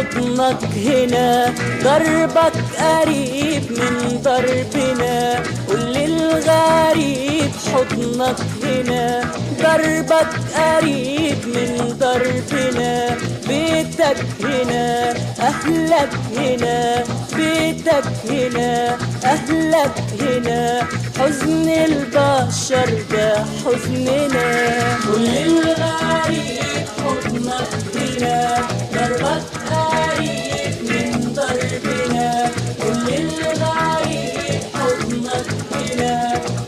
حضنك هنا، دربك قريب من دربنا. قول للغريب حضنك هنا، دربك قريب من دربنا. بيتك هنا أهلك هنا، بيتك هنا أهلك هنا. حزن البشر ده حزننا. قول للغريب حضنك هنا، دربك قريب من دربنا. قول للغريب حضنك هنا،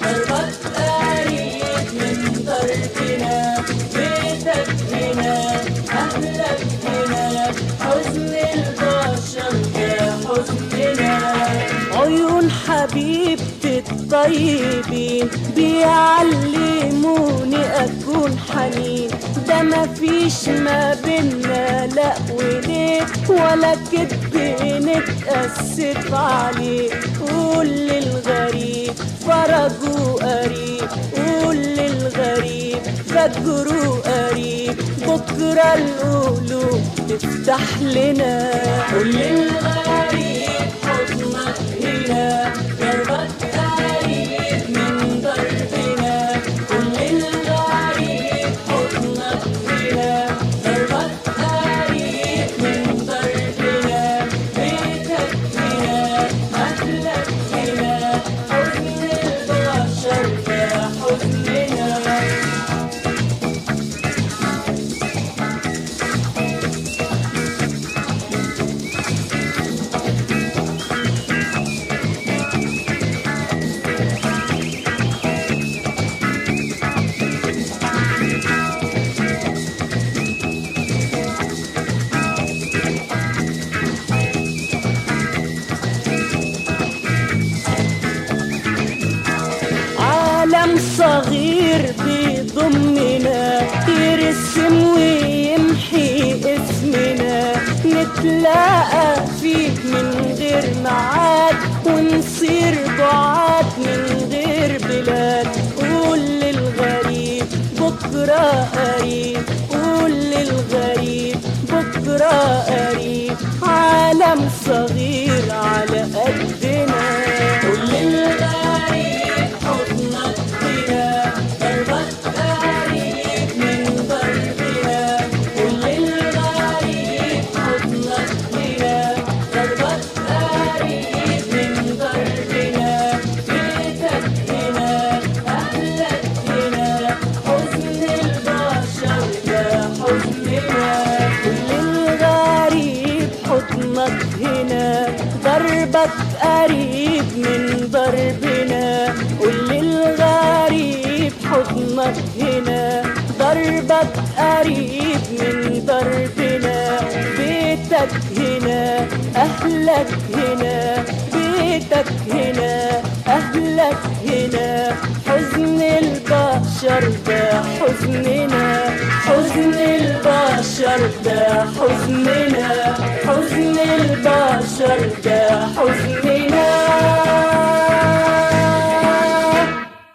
دربك قريب من دربنا. بيتك هنا أهلك هنا، حزن البشر ده حزننا. عيون حبيبتي الطيبين بيعلموني أكون حنين، ده مفيش ما بينا لا وليه ولا كدب نتأسف عليه. قول للغريب فرجه قريب، قول للغريب فجره قريب، بكرة القلوب تفتح لنا. قول للغريب حضنك هنا، دربك قريب من دربنا. قول للغريب حضنك هنا، دربك قريب من دربنا. بيتك هنا أهلك هنا، حزن البشر ده حزننا. عالم صغير بيضمنا، يرسم ويمحي اسمنا. نتلاقى فيه من غير ميعاد، ونصير بعاد من غير بلاد. قول للغريب بكرة قريب، قول للغريب بكرة قريب. عالم صغير على قدنا. قول للغريب حضنك هنا، دربك قريب من دربنا. قول للغريب حضنك هنا، دربك قريب من دربنا. بيتك هنا أهلك هنا، حزن البشر ده حزننا. قول للغريب حضنك هنا، دربك قريب من دربنا. قول للغريب حضنك هنا، دربك قريب من دربنا. بيتك هنا أهلك هنا، بيتك هنا أهلك هنا. حزن البشر ده حزننا، حزن البشر ده حزننا، حزن البشر ده حزننا.